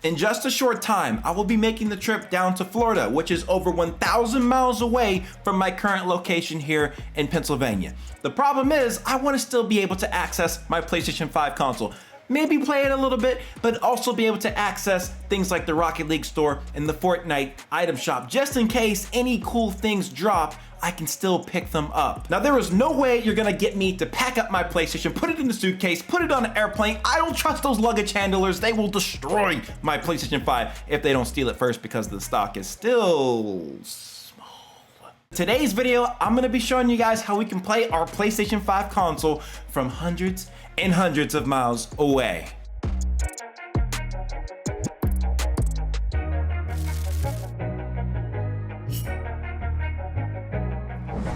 In just a short time, I will be making the trip down to Florida, which is over 1,000 miles away from my current location here in Pennsylvania. The problem is, I want to still be able to access my PlayStation 5 console. Maybe play it a little bit, but also be able to access things like the Rocket League store and the Fortnite item shop. Just in case any cool things drop, I can still pick them up. Now, there is no way you're gonna get me to pack up my PlayStation, put it in the suitcase, put it on an airplane. I don't trust those luggage handlers. They will destroy my PlayStation 5 if they don't steal it first, because the stock is still small. Today's video, I'm gonna be showing you guys how we can play our PlayStation 5 console from hundreds and hundreds of miles away.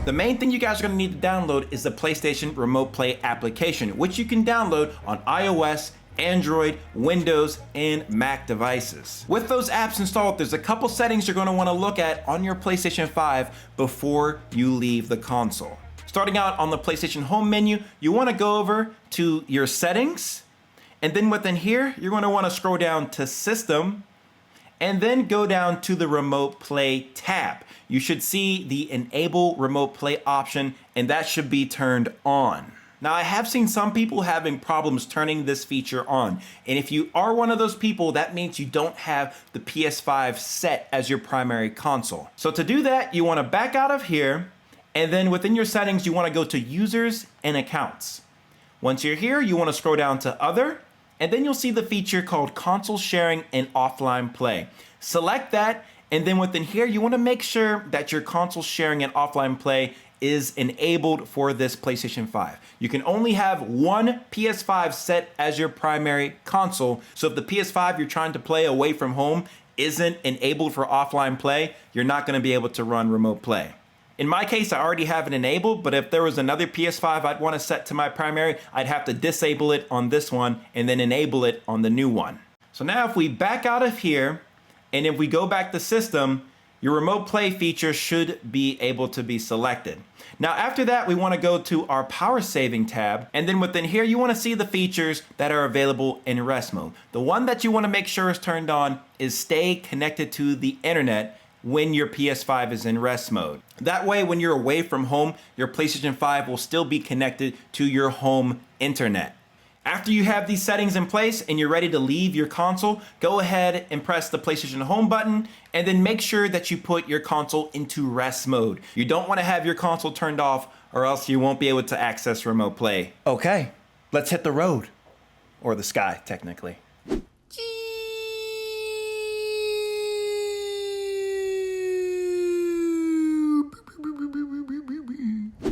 The main thing you guys are going to need to download is the PlayStation Remote Play application, which you can download on iOS, Android, Windows, and Mac devices. With those apps installed, there's a couple settings you're going to want to look at on your PlayStation 5 before you leave the console. Starting out on the PlayStation home menu, you want to go over to your settings, and then within here, you're going to want to scroll down to System, and then go down to the Remote Play tab. You should see the Enable Remote Play option, and that should be turned on. Now, I have seen some people having problems turning this feature on, and if you are one of those people, that means you don't have the PS5 set as your primary console. So to do that, you want to back out of here, and then within your settings, you want to go to Users and Accounts. Once you're here, you want to scroll down to Other, and then you'll see the feature called Console Sharing and Offline Play. Select that, and then within here, you want to make sure that your console sharing and offline play is enabled for this PlayStation 5. You can only have one PS5 set as your primary console, so if the PS5 you're trying to play away from home isn't enabled for offline play, you're not going to be able to run Remote Play. In my case, I already have it enabled, but if there was another PS5 I'd want to set to my primary, I'd have to disable it on this one and then enable it on the new one. So now if we back out of here, and if we go back to System, your Remote Play feature should be able to be selected. Now after that, we want to go to our Power Saving tab, and then within here, you want to see the features that are available in rest mode. The one that you want to make sure is turned on is Stay Connected to the Internet when your PS5 is in rest mode. That way, when you're away from home, your PlayStation 5 will still be connected to your home internet. After you have these settings in place and you're ready to leave your console, go ahead and press the PlayStation Home button, and then make sure that you put your console into rest mode. You don't want to have your console turned off, or else you won't be able to access Remote Play. Okay, let's hit the road. Or the sky, technically.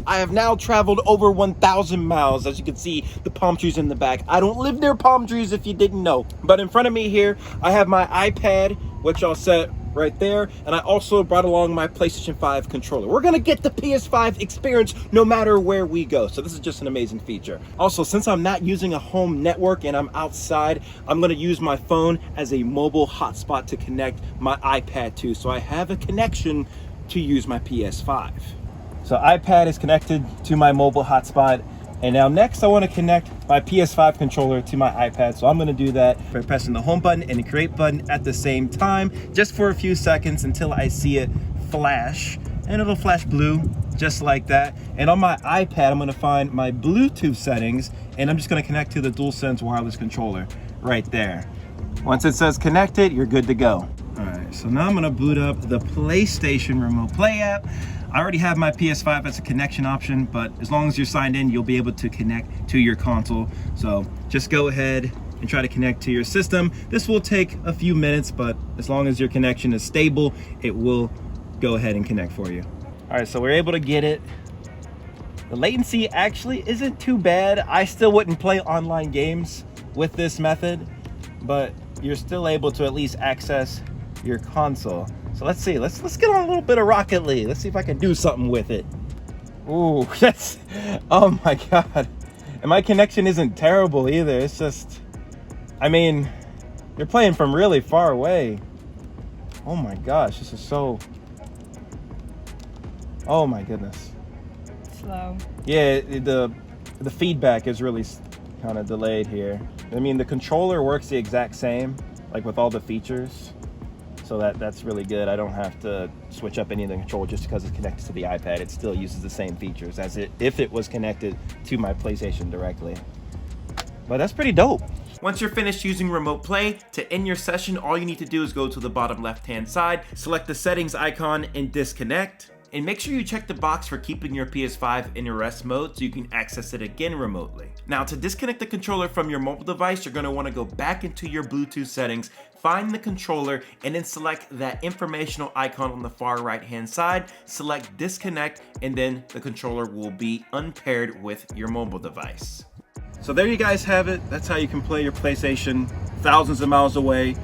I have now traveled over 1,000 miles. As you can see, the palm trees in the back. I don't live near palm trees if you didn't know. But in front of me here, I have my iPad, which I'll set right there. And I also brought along my PlayStation 5 controller. We're gonna get the PS5 experience no matter where we go. So this is just an amazing feature. Also, since I'm not using a home network and I'm outside, I'm gonna use my phone as a mobile hotspot to connect my iPad to. So I have a connection to use my PS5. So iPad is connected to my mobile hotspot, and now next I want to connect my PS5 controller to my iPad. So I'm going to do that by pressing the home button and the create button at the same time, just for a few seconds until I see it flash, and it'll flash blue just like that. And on my iPad, I'm going to find my Bluetooth settings, and I'm just going to connect to the DualSense wireless controller right there. Once it says connected, you're good to go. All right, so now I'm going to boot up the PlayStation Remote Play app. I already have my PS5 as a connection option, but as long as you're signed in, you'll be able to connect to your console. So just go ahead and try to connect to your system. This will take a few minutes, but as long as your connection is stable, it will go ahead and connect for you. All right, so we're able to get it. The latency actually isn't too bad. I still wouldn't play online games with this method, but you're still able to at least access your console. So let's see, let's get on a little bit of Rocket League. Let's see if I can do something with it. Ooh, that's, oh my God. And my connection isn't terrible either. It's just, I mean, you're playing from really far away. Oh my gosh, this is so, oh my goodness. Slow. Yeah, the feedback is really kind of delayed here. I mean, the controller works the exact same, like with all the features. So that's really good. I don't have to switch up any of the control just because it's connected to the iPad. It still uses the same features as if it was connected to my PlayStation directly. But that's pretty dope. Once you're finished using Remote Play, to end your session, all you need to do is go to the bottom left-hand side, select the settings icon and disconnect. And make sure you check the box for keeping your PS5 in rest mode so you can access it again remotely. Now, to disconnect the controller from your mobile device, you're going to want to go back into your Bluetooth settings, find the controller, and then select that informational icon on the far right-hand side, select disconnect, and then the controller will be unpaired with your mobile device. So there you guys have it. That's how you can play your PlayStation thousands of miles away,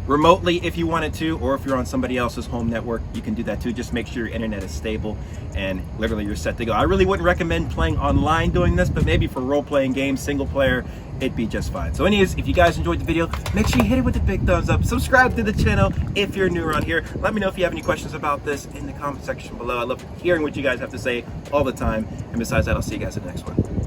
remotely if you wanted to, or if you're on somebody else's home network, you can do that too. Just make sure your internet is stable and literally you're set to go. I really wouldn't recommend playing online doing this, but maybe for role-playing games, single player, it'd be just fine. So anyways, if you guys enjoyed the video, make sure you hit it with the big thumbs up. Subscribe to the channel if you're new around here. Let me know if you have any questions about this in the comment section below. I love hearing what you guys have to say all the time. And besides that, I'll see you guys in the next one.